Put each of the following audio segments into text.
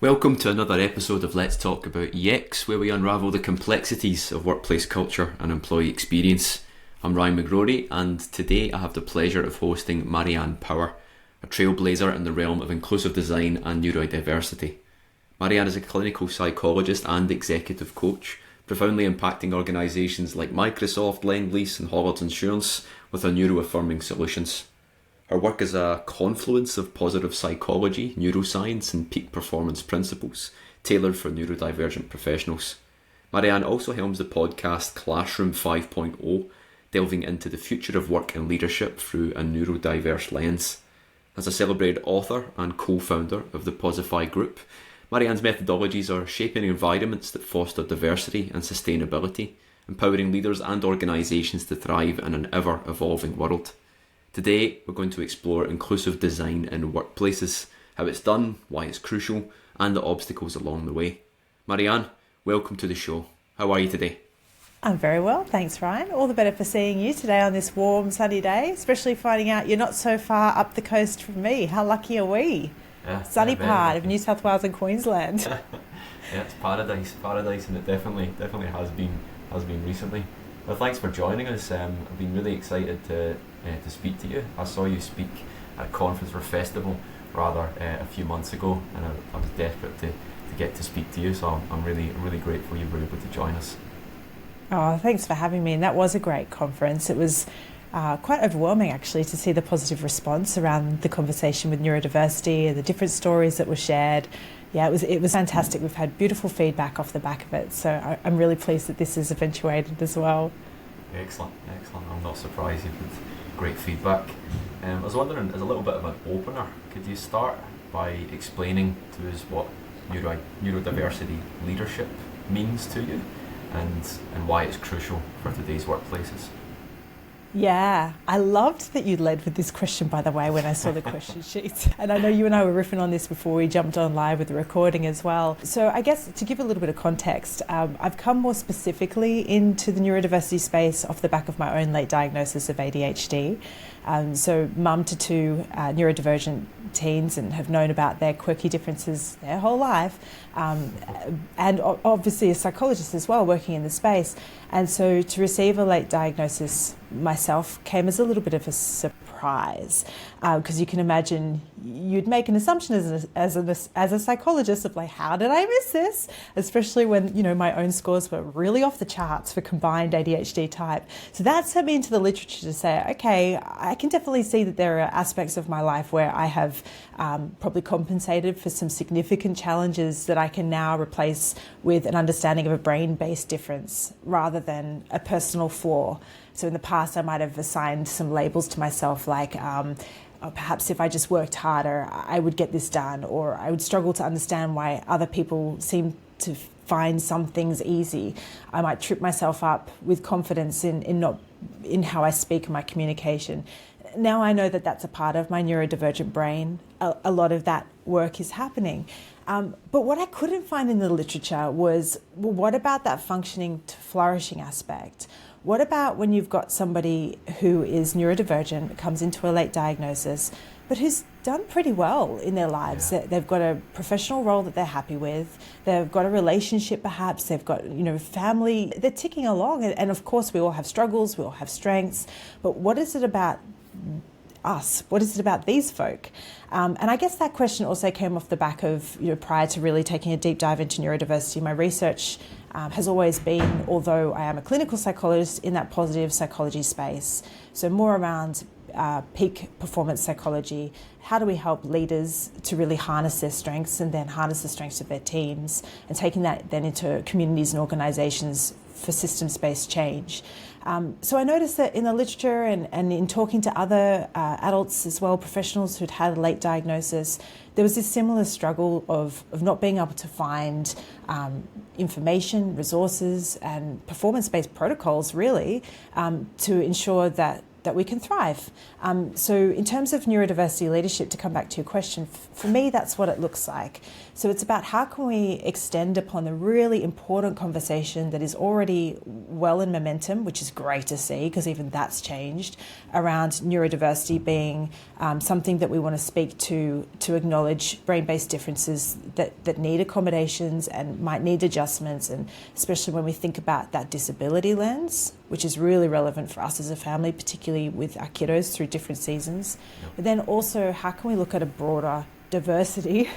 Welcome to another episode of Let's Talk About EX, where we unravel the complexities of workplace culture and employee experience. I'm Ryan McGrory, and today I have the pleasure of hosting Mariane Power, a trailblazer in the realm of inclusive design and neurodiversity. Mariane is a clinical psychologist and executive coach, profoundly impacting organisations like Microsoft, Lend-Lease and Hollard Insurance with her neuro-affirming solutions. Her work is a confluence of positive psychology, neuroscience and peak performance principles tailored for neurodivergent professionals. Mariane also helms the podcast Classroom 5.0, delving into the future of work and leadership through a neurodiverse lens. As a celebrated author and co-founder of the Posify Group, Mariane's methodologies are shaping environments that foster diversity and sustainability, empowering leaders and organisations to thrive in an ever-evolving world. Today, we're going to explore inclusive design in workplaces, how it's done, why it's crucial, and the obstacles along the way. Mariane, welcome to the show. How are you today? I'm very well, thanks Ryan. All the better for seeing you today on this warm, sunny day, especially finding out you're not so far up the coast from me. How lucky are we? Sunny part of New South Wales and Queensland. Yeah, it's paradise, and it definitely has been recently. Well, thanks for joining us. I've been really excited to speak to you. I saw you speak at a conference or festival a few months ago, and I was desperate to get to speak to you, so I'm really grateful you were able to join us. Oh, thanks for having me. And that was a great conference. It was quite overwhelming actually to see the positive response around the conversation with neurodiversity and the different stories that were shared. Yeah, it was fantastic. We've had beautiful feedback off the back of it, so I'm really pleased that this has eventuated as well. Excellent. I'm not surprised you've had great feedback. I was wondering, as a little bit of an opener, could you start by explaining to us what neurodiversity leadership means to you and why it's crucial for today's workplaces? Yeah, I loved that you led with this question, by the way, when I saw the question sheets. And I know you and I were riffing on this before we jumped on live with the recording as well. So I guess to give a little bit of context, I've come more specifically into the neurodiversity space off the back of my own late diagnosis of ADHD. So mum to two neurodivergent teens and have known about their quirky differences their whole life, and obviously a psychologist as well working in the space. And so to receive a late diagnosis myself came as a little bit of a surprise, because you can imagine you'd make an assumption as a psychologist of like, how did I miss this? Especially when, you know, my own scores were really off the charts for combined ADHD type. So that sent me into the literature to say, okay, I can definitely see that there are aspects of my life where I have probably compensated for some significant challenges that I can now replace with an understanding of a brain-based difference rather than a personal flaw. So in the past, I might have assigned some labels to myself like, perhaps if I just worked harder, I would get this done, or I would struggle to understand why other people seem to find some things easy. I might trip myself up with confidence in how I speak and my communication. Now I know that that's a part of my neurodivergent brain. A lot of that work is happening. But what I couldn't find in the literature was, well, what about that functioning to flourishing aspect? What about when you've got somebody who is neurodivergent, comes into a late diagnosis, but who's done pretty well in their lives? Yeah. They've got a professional role that they're happy with. They've got a relationship perhaps. They've got, family. They're ticking along. And of course, we all have struggles. We all have strengths. But what is it about us? What is it about these folk? And I guess that question also came off the back of, prior to really taking a deep dive into neurodiversity, my research has always been, although I am a clinical psychologist, in that positive psychology space. So more around peak performance psychology. How do we help leaders to really harness their strengths and then harness the strengths of their teams, and taking that then into communities and organisations for systems-based change. So I noticed that in the literature and in talking to other adults as well, professionals who'd had a late diagnosis, there was this similar struggle of not being able to find information, resources and performance-based protocols really to ensure that that we can thrive. So in terms of neurodiversity leadership, to come back to your question, for me, that's what it looks like. So it's about how can we extend upon the really important conversation that is already well in momentum, which is great to see because even that's changed, around neurodiversity being something that we want to speak to acknowledge brain-based differences that need accommodations and might need adjustments, and especially when we think about that disability lens, which is really relevant for us as a family, particularly with our kiddos through different seasons. But then also, how can we look at a broader diversity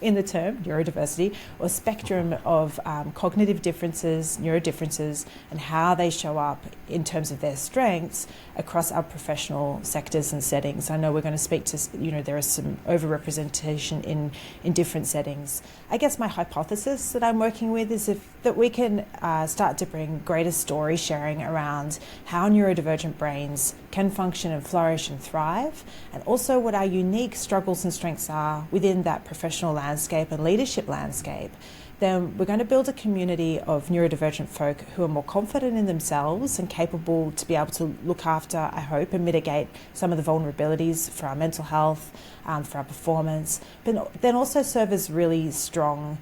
in the term neurodiversity, or spectrum of cognitive differences, neurodifferences, and how they show up in terms of their strengths across our professional sectors and settings. I know we're going to speak to, there is some overrepresentation in different settings. I guess my hypothesis that I'm working with is that we can start to bring greater story sharing around how neurodivergent brains can function and flourish and thrive, and also what our unique struggles and strengths are within that professional landscape and leadership landscape. Then we're going to build a community of neurodivergent folk who are more confident in themselves and capable to be able to look after, I hope, and mitigate some of the vulnerabilities for our mental health, for our performance, but then also serve as really strong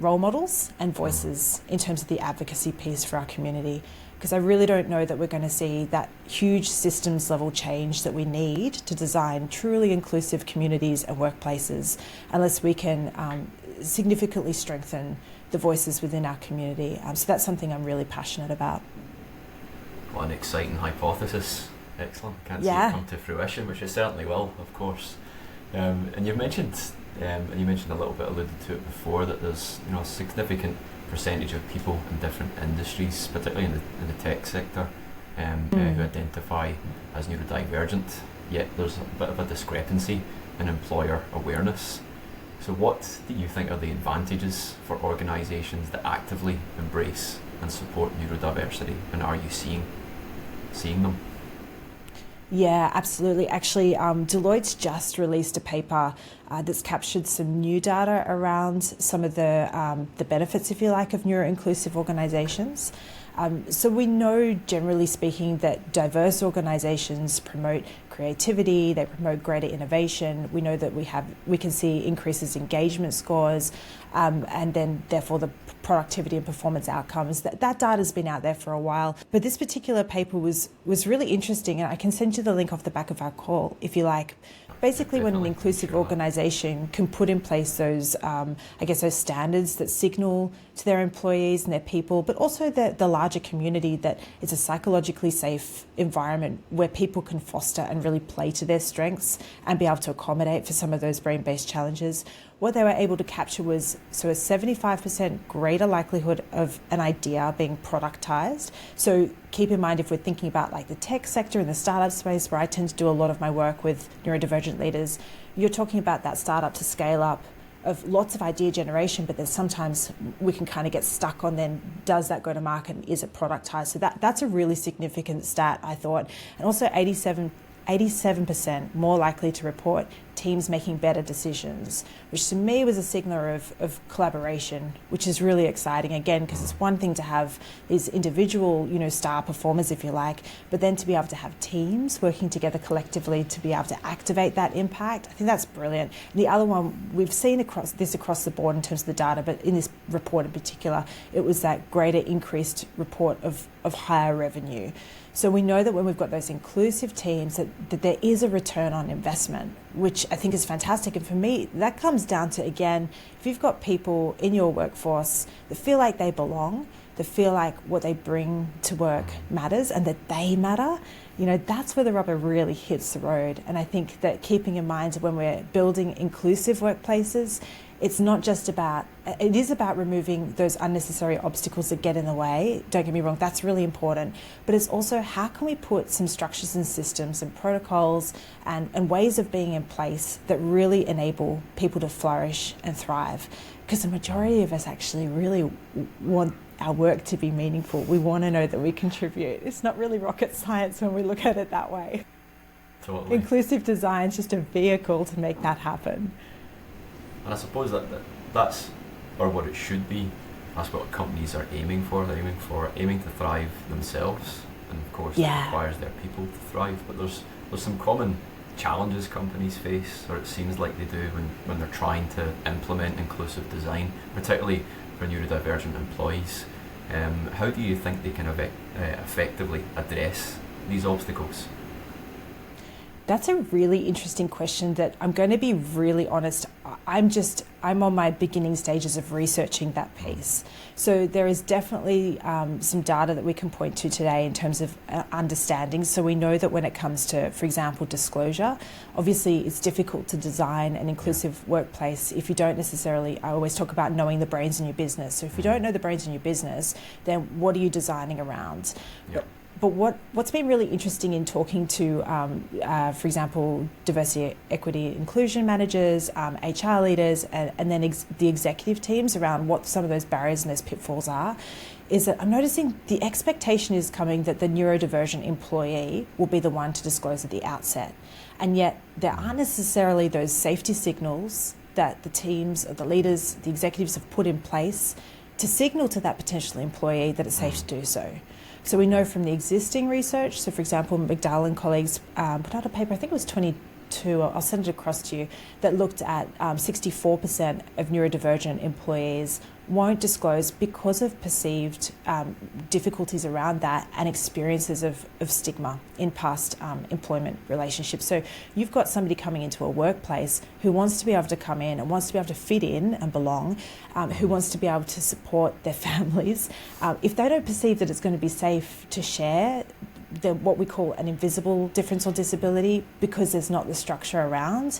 role models and voices in terms of the advocacy piece for our community. Because I really don't know that we're going to see that huge systems level change that we need to design truly inclusive communities and workplaces unless we can significantly strengthen the voices within our community. So that's something I'm really passionate about. What an exciting hypothesis. Excellent. Can't see it come to fruition, which it certainly will, of course. And you've mentioned, and you mentioned a little bit, alluded to it before, that there's a significant percentage of people in different industries, particularly in the tech sector, who identify as neurodivergent, yet there's a bit of a discrepancy in employer awareness. So what do you think are the advantages for organisations that actively embrace and support neurodiversity, and are you seeing them? Yeah, absolutely. Actually, Deloitte's just released a paper that's captured some new data around some of the benefits, if you like, of neuro-inclusive organisations. So we know, generally speaking, that diverse organisations promote creativity, they promote greater innovation. We know that we can see increases in engagement scores, and then therefore the productivity and performance outcomes. That data's been out there for a while, but this particular paper was really interesting, and I can send you the link off the back of our call if you like. Basically, when an inclusive organisation can put in place those, those standards that signal to their employees and their people, but also the larger community, that it's a psychologically safe environment where people can foster and really play to their strengths and be able to accommodate for some of those brain-based challenges. What they were able to capture was a 75% greater likelihood of an idea being productized. So keep in mind, if we're thinking about like the tech sector and the startup space, where I tend to do a lot of my work with neurodivergent leaders, you're talking about that startup to scale up of lots of idea generation, but then sometimes we can kind of get stuck on then, does that go to market and is it productized? So that's a really significant stat, I thought. And also 87% more likely to report teams making better decisions, which to me was a signal of collaboration, which is really exciting, again, because it's one thing to have these individual, star performers, if you like, but then to be able to have teams working together collectively to be able to activate that impact. I think that's brilliant. And the other one, we've seen across the board in terms of the data, but in this report in particular, it was that greater increased report of higher revenue. So we know that when we've got those inclusive teams, that there is a return on investment, which I think is fantastic. And for me, that comes down to, again, if you've got people in your workforce that feel like they belong, that feel like what they bring to work matters and that they matter, that's where the rubber really hits the road. And I think that keeping in mind when we're building inclusive workplaces, it is about removing those unnecessary obstacles that get in the way. Don't get me wrong, that's really important. But it's also, how can we put some structures and systems and protocols and ways of being in place that really enable people to flourish and thrive? Because the majority of us actually really want our work to be meaningful. We want to know that we contribute. It's not really rocket science when we look at it that way. Totally. Inclusive design is just a vehicle to make that happen. And I suppose that's, or what it should be, that's what companies are aiming for. They're aiming to thrive themselves and of course it requires their people to thrive. But there's some common challenges companies face, or it seems like they do, when they're trying to implement inclusive design, particularly for neurodivergent employees. How do you think they can effectively address these obstacles? That's a really interesting question that I'm going to be really honest. I'm on my beginning stages of researching that piece. So there is definitely some data that we can point to today in terms of understanding. So we know that when it comes to, for example, disclosure, obviously it's difficult to design an inclusive workplace if you don't necessarily, I always talk about knowing the brains in your business. So if you don't know the brains in your business, then what are you designing around? But what's been really interesting in talking to, for example, diversity, equity, inclusion managers, HR leaders, and then the executive teams around what some of those barriers and those pitfalls are, is that I'm noticing the expectation is coming that the neurodivergent employee will be the one to disclose at the outset. And yet there aren't necessarily those safety signals that the teams, or the leaders, the executives have put in place to signal to that potential employee that it's safe to do so. So we know from the existing research, so for example, McDowell and colleagues put out a paper, I think it was 22, I'll send it across to you, that looked at 64% of neurodivergent employees won't disclose because of perceived difficulties around that and experiences of stigma in past employment relationships. So you've got somebody coming into a workplace who wants to be able to come in and wants to be able to fit in and belong, who wants to be able to support their families. If they don't perceive that it's going to be safe to share what we call an invisible difference or disability because there's not the structure around,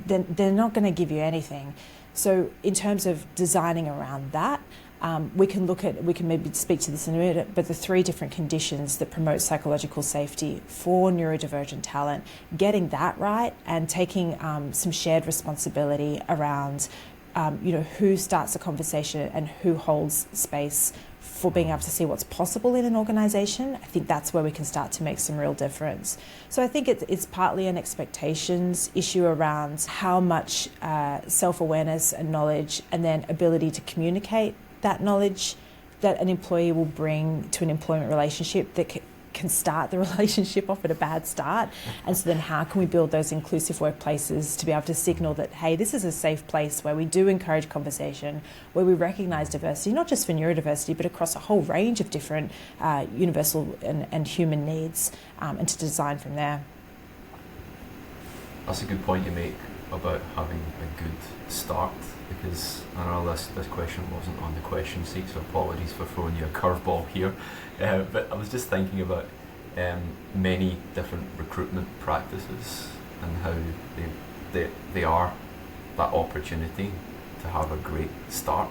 then they're not going to give you anything. So in terms of designing around that, we can maybe speak to this in a minute, but the 3 different conditions that promote psychological safety for neurodivergent talent, getting that right and taking some shared responsibility around who starts the conversation and who holds space for being able to see what's possible in an organisation. I think that's where we can start to make some real difference. So I think it's partly an expectations issue around how much self-awareness and knowledge and then ability to communicate that knowledge that an employee will bring to an employment relationship that can start the relationship off at a bad start. And so then how can we build those inclusive workplaces to be able to signal that, hey, this is a safe place where we do encourage conversation, where we recognise diversity, not just for neurodiversity, but across a whole range of different universal and human needs, and to design from there. That's a good point you make about having a good start, because I know this question wasn't on the question sheet, so apologies for throwing you a curveball here. But I was just thinking about many different recruitment practices and how they are that opportunity to have a great start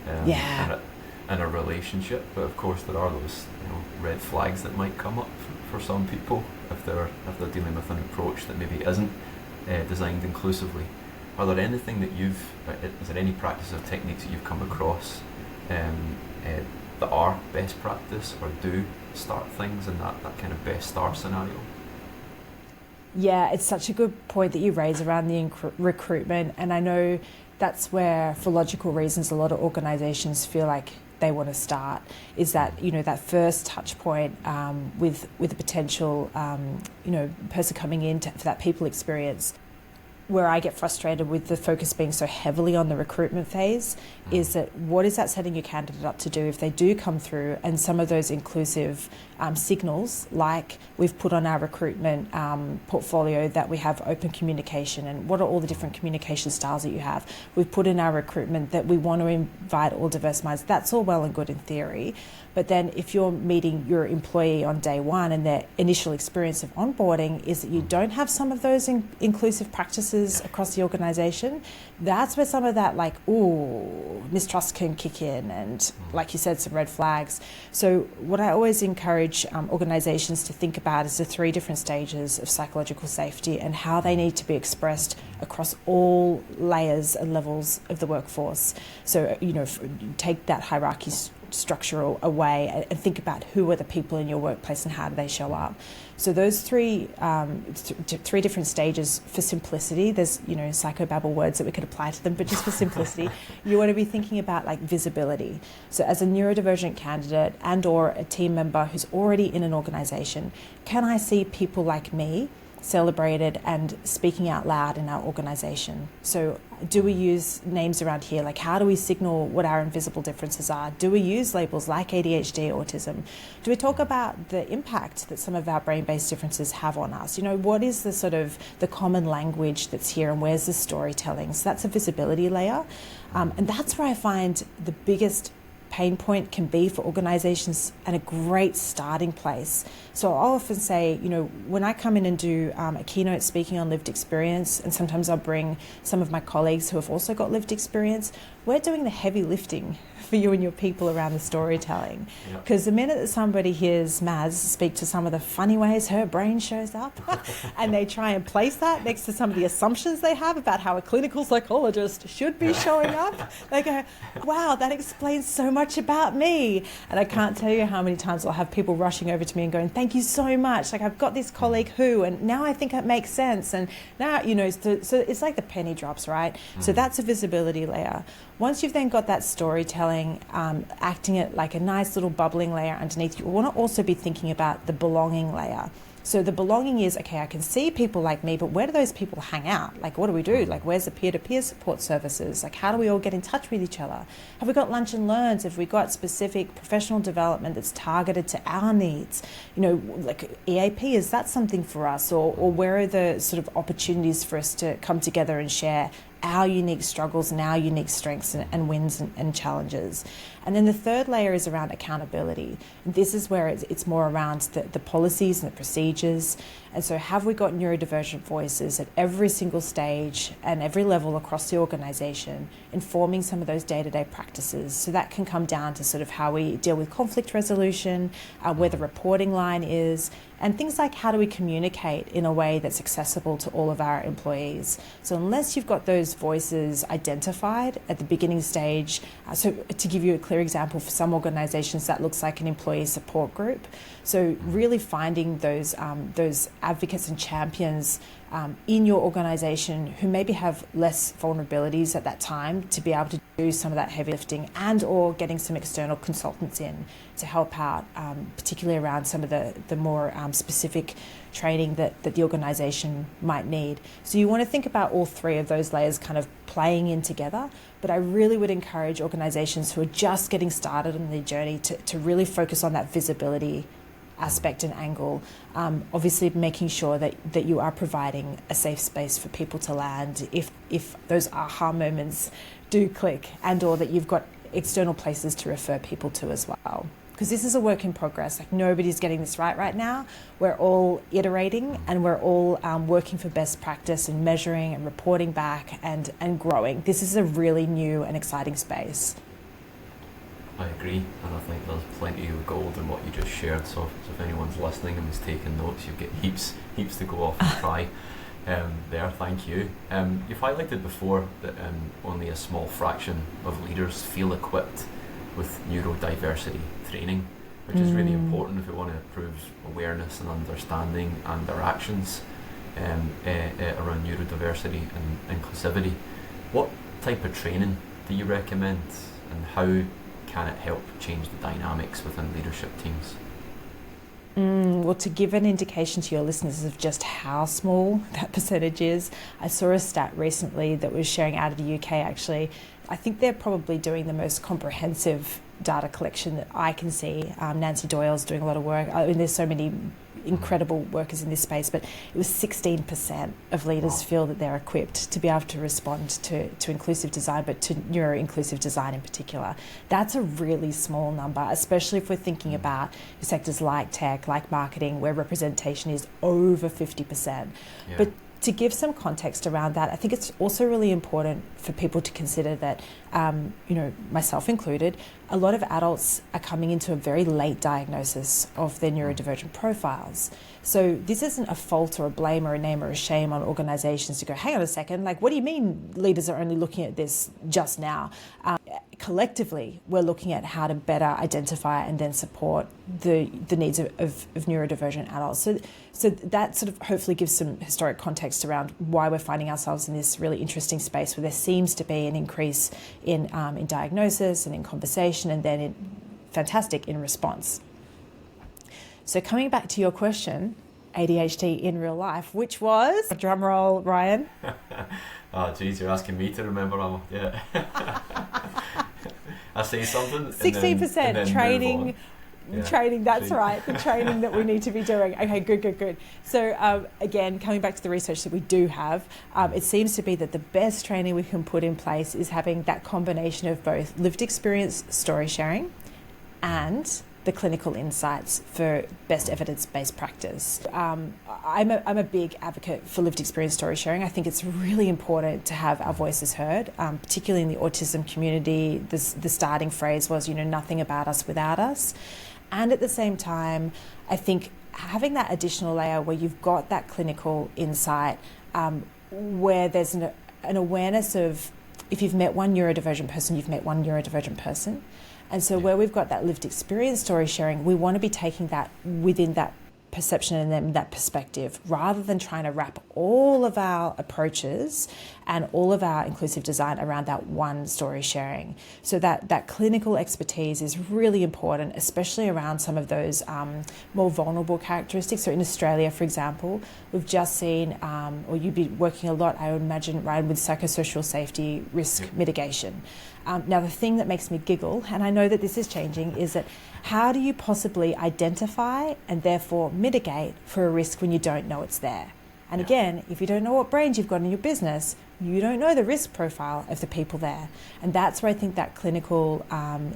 in a relationship. But of course there are those red flags that might come up for some people if they're dealing with an approach that maybe isn't designed inclusively. Are there anything is there any practice or techniques that you've come across that are best practice or do start things in that kind of best start scenario? Yeah, it's such a good point that you raise around the recruitment, and I know that's where, for logical reasons, a lot of organisations feel like they want to start, is that that first touch point with a potential person coming in for that people experience. Where I get frustrated with the focus being so heavily on the recruitment phase is that what is that setting your candidate up to do if they do come through, and some of those inclusive signals, like we've put on our recruitment portfolio that we have open communication, and what are all the different communication styles that you have. We've put in our recruitment that we want to invite all diverse minds. That's all well and good in theory. But then if you're meeting your employee on day one and their initial experience of onboarding is that you don't have some of those inclusive practices across the organisation, that's where some of that mistrust can kick in, and like you said, some red flags. So what I always encourage organisations to think about is the 3 different stages of psychological safety and how they need to be expressed across all layers and levels of the workforce. So, take that hierarchy structure a way and think about who are the people in your workplace and how do they show up. So those three different stages for simplicity, there's, psychobabble words that we could apply to them, but just for simplicity, you want to be thinking about like visibility. So as a neurodivergent candidate and or a team member who's already in an organization, can I see people like me celebrated and speaking out loud in our organization? So do we use names around here? Like, how do we signal what our invisible differences are? Do we use labels like ADHD, autism? Do we talk about the impact that some of our brain-based differences have on us? What is the sort of the common language that's here, and where's the storytelling? So that's a visibility layer. And that's where I find the biggest pain point can be for organizations, and a great starting place. So I'll often say, when I come in and do a keynote speaking on lived experience, and sometimes I'll bring some of my colleagues who have also got lived experience, we're doing the heavy lifting for you and your people around the storytelling. Because the minute that somebody hears Maz speak to some of the funny ways her brain shows up and they try and place that next to some of the assumptions they have about how a clinical psychologist should be showing up, they go, wow, that explains so much about me. And I can't tell you how many times I'll have people rushing over to me and going, thank you so much. Like, I've got this colleague who, and now I think it makes sense. And now, so it's like the penny drops, right? So that's a visibility layer. Once you've then got that storytelling, acting it like a nice little bubbling layer underneath, you want to also be thinking about the belonging layer. So the belonging is, okay, I can see people like me, but where do those people hang out? Like, what do we do? Like, where's the peer-to-peer support services? Like, how do we all get in touch with each other? Have we got lunch and learns? Have we got specific professional development that's targeted to our needs? Like EAP, is that something for us? Or where are the sort of opportunities for us to come together and share our unique struggles and our unique strengths and wins and challenges? And then the third layer is around accountability. This is where it's more around the policies and the procedures. And so have we got neurodivergent voices at every single stage and every level across the organisation, informing some of those day-to-day practices? So that can come down to sort of how we deal with conflict resolution, where the reporting line is, and things like how do we communicate in a way that's accessible to all of our employees. So unless you've got those voices identified at the beginning stage, so to give you a clear example, for some organisations that looks like an employee support group. So really finding those advocates and champions in your organisation who maybe have less vulnerabilities at that time to be able to do some of that heavy lifting, and or getting some external consultants in to help out, particularly around some of the more specific training that the organisation might need. So you want to think about all three of those layers kind of playing in together, but I really would encourage organisations who are just getting started on their journey to really focus on that visibility aspect and angle, obviously making sure that you are providing a safe space for people to land if those aha moments do click, and or that you've got external places to refer people to as well. Because this is a work in progress. Like, nobody's getting this right now. We're all iterating, and we're all working for best practice and measuring and reporting back and growing. This is a really new and exciting space. I agree, and I think there's plenty of gold in what you just shared. So if anyone's listening and is taking notes, you get heaps to go off and try. There, thank you. You've highlighted before that only a small fraction of leaders feel equipped with neurodiversity training, which is really important if we want to improve awareness and understanding and our actions around neurodiversity and inclusivity. What type of training do you recommend, and how can it help change the dynamics within leadership teams? Well, to give an indication to your listeners of just how small that percentage is, I saw a stat recently that was sharing out of the UK actually. I think they're probably doing the most comprehensive data collection that I can see. Nancy Doyle's doing a lot of work. I mean, there's so many incredible workers in this space, but it was 16% of leaders feel that they're equipped to be able to respond to inclusive design, but to neuro-inclusive design in particular. That's a really small number, especially if we're thinking about sectors like tech, like marketing, where representation is over 50%. Yeah. But to give some context around that, I think it's also really important for people to consider that, myself included, a lot of adults are coming into a very late diagnosis of their neurodivergent profiles. So this isn't a fault or a blame or a name or a shame on organisations to go, hang on a second, like, what do you mean leaders are only looking at this just now? collectively, we're looking at how to better identify and then support the needs of neurodivergent adults. So that sort of hopefully gives some historic context around why we're finding ourselves in this really interesting space where there seems to be an increase in diagnosis and in conversation, and then in response. So coming back to your question, ADHD in real life, which was, drum roll, Ryan. Oh, geez, you're asking me to remember. Yeah. I say something. 16% training. Yeah. Training, that's right, the training that we need to be doing. Okay, good. So again, coming back to the research that we do have, it seems to be that the best training we can put in place is having that combination of both lived experience story sharing and the clinical insights for best evidence-based practice. I'm a big advocate for lived experience story sharing. I think it's really important to have our voices heard, particularly in the autism community. The starting phrase was, nothing about us without us. And at the same time, I think having that additional layer where you've got that clinical insight, where there's an awareness of, if you've met one neurodivergent person, you've met one neurodivergent person. And so where we've got that lived experience story sharing, we want to be taking that within that perception and then that perspective, rather than trying to wrap all of our approaches and all of our inclusive design around that one story sharing. So that clinical expertise is really important, especially around some of those more vulnerable characteristics. So in Australia, for example, we've just seen, or you'd be working a lot, I would imagine, Ryan, with psychosocial safety risk mitigation. Now, the thing that makes me giggle, and I know that this is changing, is that how do you possibly identify and therefore mitigate for a risk when you don't know it's there? And again, if you don't know what brains you've got in your business, you don't know the risk profile of the people there. And that's where I think that clinical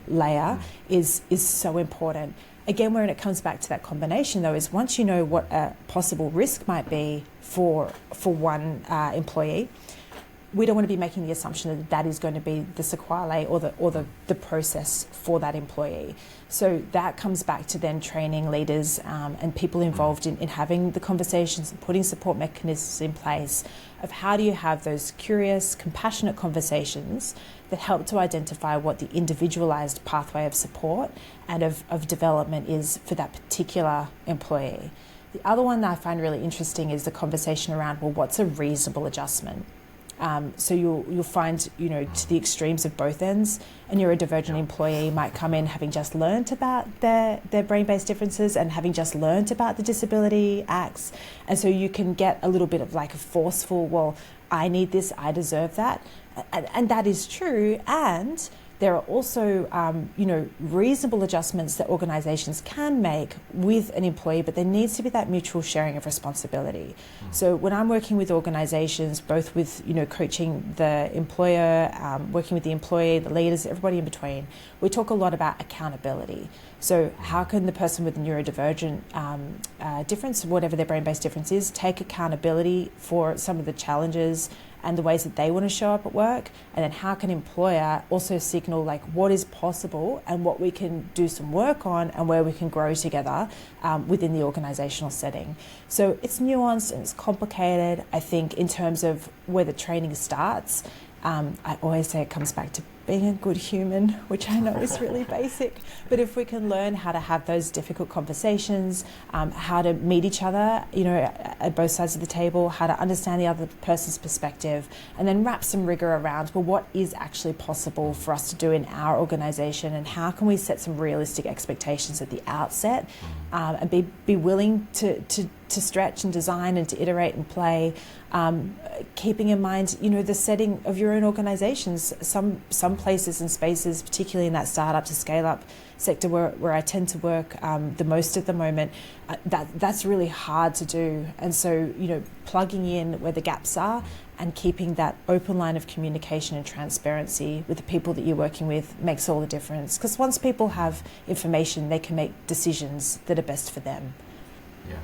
layer is so important. Again, when it comes back to that combination, though, is once you know what a possible risk might be for one employee, we don't want to be making the assumption that that is going to be the sequelae or the process for that employee. So that comes back to then training leaders and people involved in having the conversations and putting support mechanisms in place of how do you have those curious, compassionate conversations that help to identify what the individualized pathway of support and of development is for that particular employee. The other one that I find really interesting is the conversation around, well, what's a reasonable adjustment? So you'll find, to the extremes of both ends, a neurodivergent employee might come in having just learnt about their brain-based differences and having just learnt about the disability acts. And so you can get a little bit of like a forceful, well, I need this, I deserve that. And that is true. And there are also, reasonable adjustments that organisations can make with an employee, but there needs to be that mutual sharing of responsibility. So when I'm working with organisations, both with, coaching the employer, working with the employee, the leaders, everybody in between, we talk a lot about accountability. So how can the person with the neurodivergent difference, whatever their brain-based difference is, take accountability for some of the challenges and the ways that they want to show up at work, and then how can employer also signal like what is possible and what we can do some work on and where we can grow together within the organisational setting. So it's nuanced and it's complicated. I think in terms of where the training starts, I always say it comes back to being a good human, which I know is really basic. But if we can learn how to have those difficult conversations, how to meet each other, at both sides of the table, how to understand the other person's perspective, and then wrap some rigor around, well, what is actually possible for us to do in our organisation, and how can we set some realistic expectations at the outset, and be willing to stretch and design and to iterate and play, keeping in mind, the setting of your own organisations. Some places and spaces, particularly in that startup to scale up sector where I tend to work the most at the moment, that's really hard to do. And so, plugging in where the gaps are and keeping that open line of communication and transparency with the people that you're working with makes all the difference. Because once people have information, they can make decisions that are best for them. Yeah,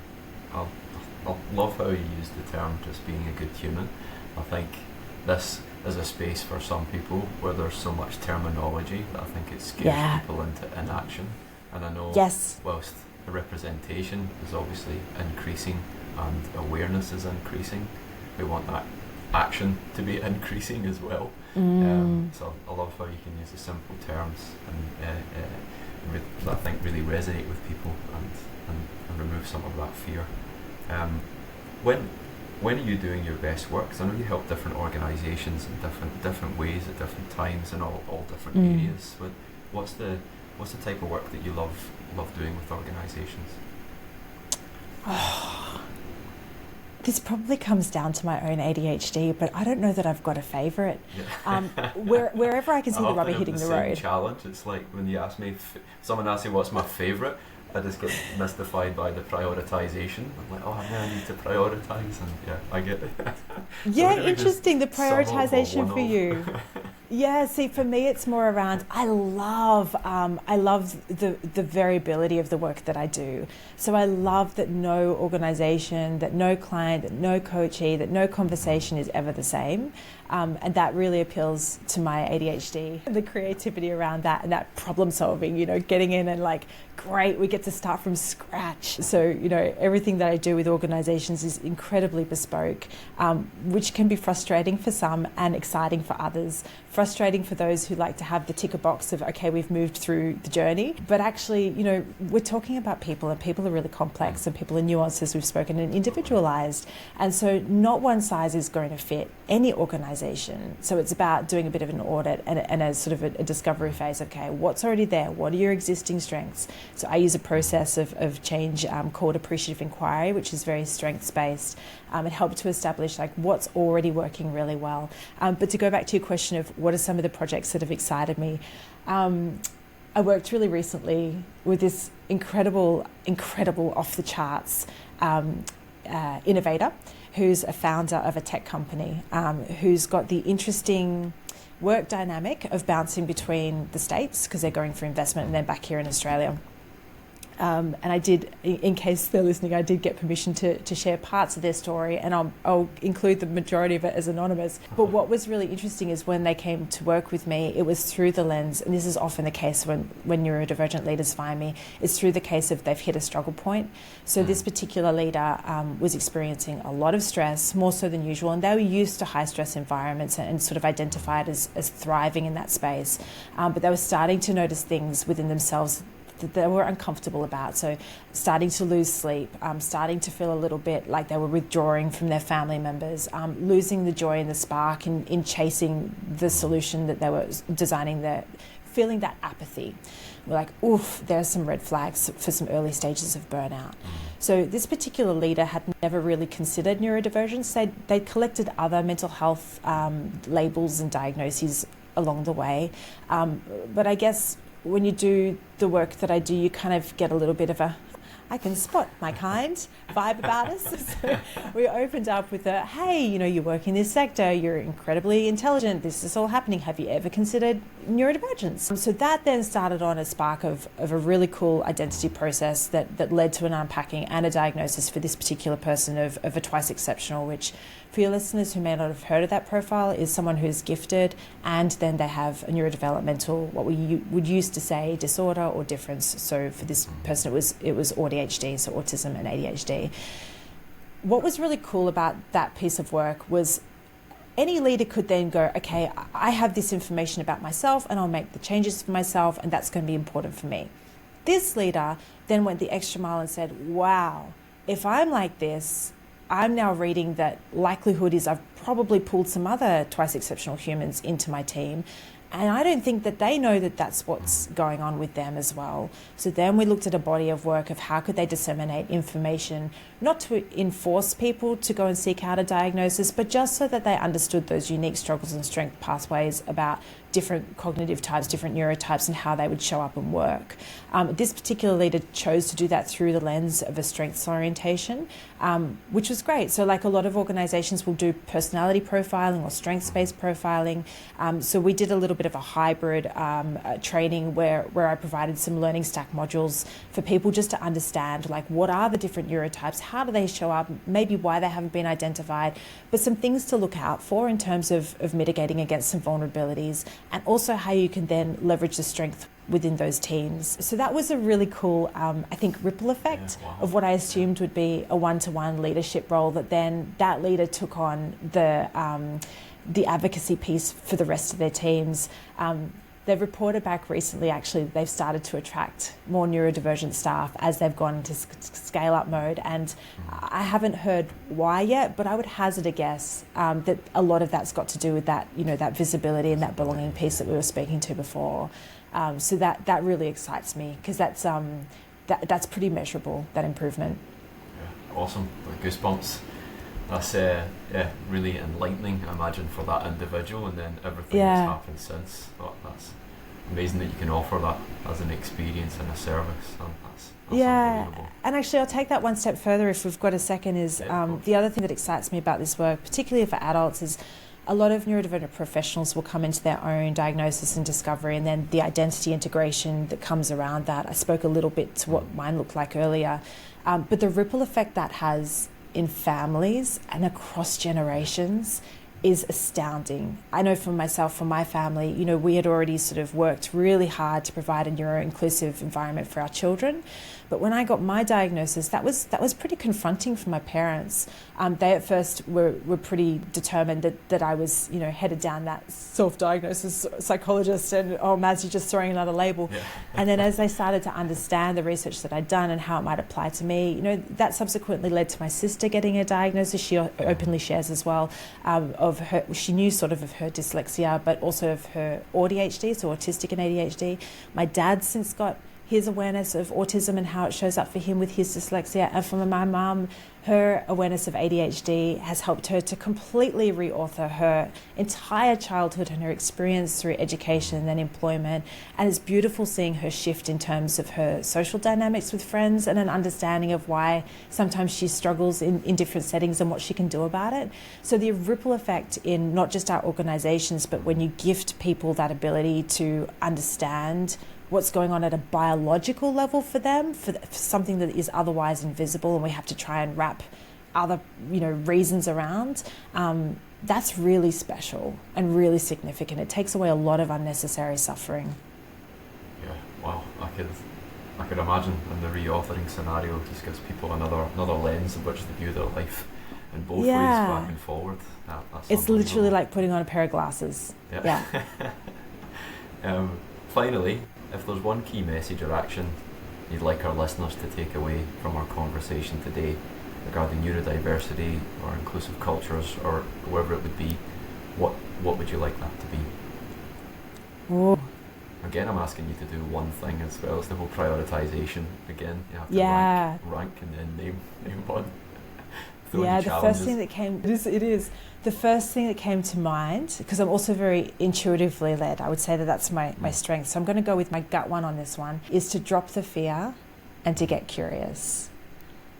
I love how you use the term just being a good human. I think this is a space for some people where there's so much terminology that I think it scares people into inaction. And I know whilst the representation is obviously increasing and awareness is increasing, we want that action to be increasing as well. So I love how you can use the simple terms and I think really resonate with people and remove some of that fear. When are you doing your best work? Because I know you help different organisations in different ways at different times in all different areas. But what's the type of work that you love doing with organisations? This probably comes down to my own ADHD, but I don't know that I've got a favourite. Wherever I can see the rubber hitting the road. Challenge. It's like when you ask me, if someone asks me what's my favourite, I just get mystified by the prioritisation. I'm like, oh, now I need to prioritise, and yeah, I get it. Yeah, interesting, the prioritisation for you. Yeah, see, for me, it's more around, I love the variability of the work that I do. So I love that no organisation, that no client, that no coachee, that no conversation is ever the same. And that really appeals to my ADHD, the creativity around that and that problem solving, getting in and like, great, we get to start from scratch. So, everything that I do with organisations is incredibly bespoke, which can be frustrating for some and exciting for others. Frustrating for those who like to have the ticker box of, okay, we've moved through the journey. But actually, we're talking about people, and people are really complex, and people are nuanced, as we've spoken, and individualised. And so not one size is going to fit any organisation. So it's about doing a bit of an audit and a sort of a discovery phase. Okay, what's already there? What are your existing strengths? So I use a process of change called appreciative inquiry, which is very strengths-based. It helped to establish like what's already working really well. But to go back to your question of what are some of the projects that have excited me, I worked really recently with this incredible off the charts innovator who's a founder of a tech company, who's got the interesting work dynamic of bouncing between the States because they're going for investment and then back here in Australia. And I did, in case they're listening, I did get permission to share parts of their story, and I'll include the majority of it as anonymous. But what was really interesting is when they came to work with me, it was through the lens, and this is often the case when neurodivergent leaders find me, it's through the case of they've hit a struggle point. So this particular leader was experiencing a lot of stress, more so than usual, and they were used to high stress environments and sort of identified as thriving in that space. But they were starting to notice things within themselves that they were uncomfortable about. So starting to lose sleep, starting to feel a little bit like they were withdrawing from their family members, losing the joy and the spark in chasing the solution that they were designing, feeling that apathy. We're like, oof, there's some red flags for some early stages of burnout. So this particular leader had never really considered neurodivergence. They'd collected other mental health labels and diagnoses along the way. But I guess when you do the work that I do, you kind of get a little bit of a, I can spot my kind vibe about us. So we opened up with a, hey, you work in this sector, you're incredibly intelligent, this is all happening. Have you ever considered neurodivergence? So that then started on a spark of a really cool identity process that led to an unpacking and a diagnosis for this particular person of a twice exceptional, which for your listeners who may not have heard of that profile is someone who's gifted and then they have a neurodevelopmental, what we would used to say disorder or difference. So for this person it was ADHD, so autism and ADHD. What was really cool about that piece of work was any leader could then go, okay, I have this information about myself and I'll make the changes for myself and that's going to be important for me. This leader then went the extra mile and said, wow, if I'm like this, I'm now reading that likelihood is I've probably pulled some other twice exceptional humans into my team. And I don't think that they know that that's what's going on with them as well. So then we looked at a body of work of how could they disseminate information, not to enforce people to go and seek out a diagnosis, but just so that they understood those unique struggles and strength pathways about different cognitive types, different neurotypes, and how they would show up and work. This particular leader chose to do that through the lens of a strengths orientation, which was great. So like a lot of organizations will do personality profiling or strengths-based profiling. So we did a little bit of a hybrid training where I provided some learning stack modules for people just to understand like what are the different neurotypes, how do they show up, maybe why they haven't been identified, but some things to look out for in terms of mitigating against some vulnerabilities. and also how you can then leverage the strength within those teams. So that was a really cool, I think, ripple effect of what I assumed would be a one-to-one leadership role, that then that leader took on the advocacy piece for the rest of their teams. They've reported back recently, actually, they've started to attract more neurodivergent staff as they've gone into scale-up mode. And I haven't heard why yet, but I would hazard a guess that a lot of that's got to do with that, that visibility and that belonging piece that we were speaking to before. So that really excites me, because that's pretty measurable, that improvement. Yeah, awesome. Goosebumps. That's really enlightening, I imagine, for that individual, and then everything that's happened since. That's amazing that you can offer that as an experience and a service. And that's unbelievable. And actually I'll take that one step further if we've got a second. Is the other thing that excites me about this work, particularly for adults, is a lot of neurodivergent professionals will come into their own diagnosis and discovery, and then the identity integration that comes around that. I spoke a little bit to what mine looked like earlier, but the ripple effect that has in families and across generations is astounding. I know for myself, for my family, we had already sort of worked really hard to provide a neuro-inclusive environment for our children. But when I got my diagnosis, that was pretty confronting for my parents. They at first were pretty determined that I was, headed down that self-diagnosis psychologist, and Maz, you're just throwing another label. Yeah. And then as they started to understand the research that I'd done and how it might apply to me, that subsequently led to my sister getting a diagnosis. She openly shares as well of her. She knew sort of her dyslexia, but also of her ADHD, so autistic and ADHD. My dad's since got his awareness of autism and how it shows up for him with his dyslexia. And for my mum, her awareness of ADHD has helped her to completely reauthor her entire childhood and her experience through education and then employment. And it's beautiful seeing her shift in terms of her social dynamics with friends and an understanding of why sometimes she struggles in different settings and what she can do about it. So the ripple effect in not just our organisations, but when you gift people that ability to understand what's going on at a biological level for them, for something that is otherwise invisible, and we have to try and wrap other reasons around, that's really special and really significant. It takes away a lot of unnecessary suffering. Yeah, wow. I could imagine in the reauthoring scenario, it just gives people another lens in which to view their life in both ways, back and forward. It's literally like putting on a pair of glasses. Yeah. Finally, if there's one key message or action you'd like our listeners to take away from our conversation today regarding neurodiversity or inclusive cultures or whatever it would be, what would you like that to be? Oh. Again, I'm asking you to do one thing as well as the whole prioritisation. Again, you have to rank and then name one. The first thing that came, it is. The first thing that came to mind, because I'm also very intuitively led, I would say that's my strength. So I'm going to go with my gut one on this one, is to drop the fear and to get curious.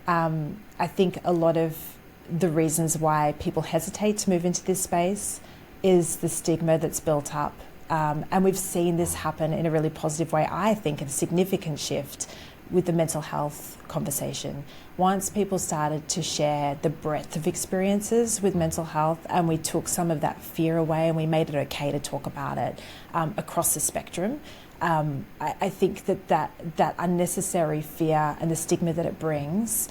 I think a lot of the reasons why people hesitate to move into this space is the stigma that's built up. And we've seen this happen in a really positive way, I think, a significant shift with the mental health conversation. Once people started to share the breadth of experiences with mental health, and we took some of that fear away and we made it okay to talk about it across the spectrum, I think that unnecessary fear and the stigma that it brings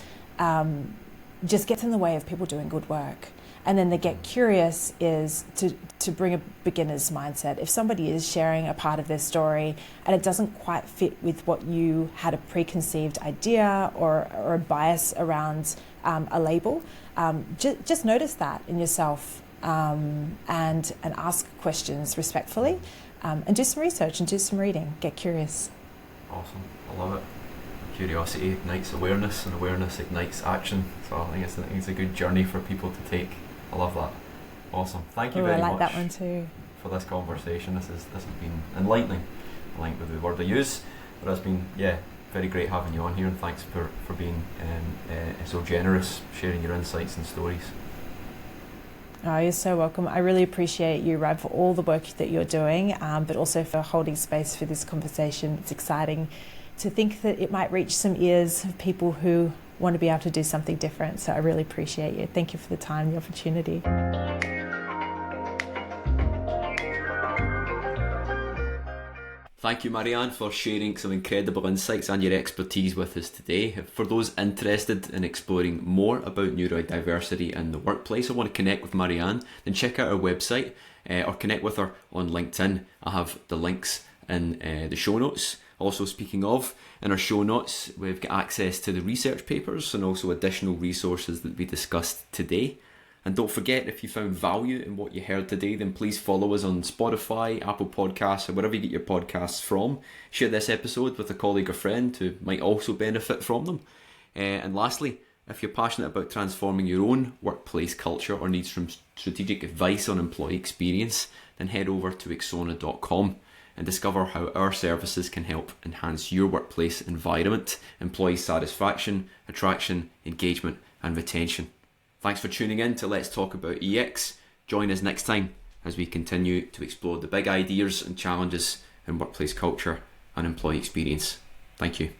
just gets in the way of people doing good work. And then the get curious is to bring a beginner's mindset. If somebody is sharing a part of their story and it doesn't quite fit with what you had a preconceived idea or a bias around a label, just notice that in yourself and ask questions respectfully and do some research and do some reading. Get curious. Awesome. I love it. Curiosity ignites awareness, and awareness ignites action. So I think it's a good journey for people to take. I love that. Awesome. Thank you very much. I like that one too. For this conversation. This has been enlightening. I like the word I use, but it's been very great having you on here, and thanks for being so generous, sharing your insights and stories. Oh, you're so welcome. I really appreciate you, Ryan, for all the work that you're doing, but also for holding space for this conversation. It's exciting to think that it might reach some ears of people who want to be able to do something different. So I really appreciate you. Thank you for the time, the opportunity. Thank you, Marianne, for sharing some incredible insights and your expertise with us today. For those interested in exploring more about neurodiversity in the workplace or want to connect with Marianne, then check out our website or connect with her on LinkedIn. I have the links in the show notes. Also, speaking of, in our show notes, we've got access to the research papers and also additional resources that we discussed today. And don't forget, if you found value in what you heard today, then please follow us on Spotify, Apple Podcasts, or wherever you get your podcasts from. Share this episode with a colleague or friend who might also benefit from them. And lastly, if you're passionate about transforming your own workplace culture or need some strategic advice on employee experience, then head over to Exona.com and discover how our services can help enhance your workplace environment, employee satisfaction, attraction, engagement, and retention. Thanks for tuning in to Let's Talk About EX. Join us next time as we continue to explore the big ideas and challenges in workplace culture and employee experience. Thank you.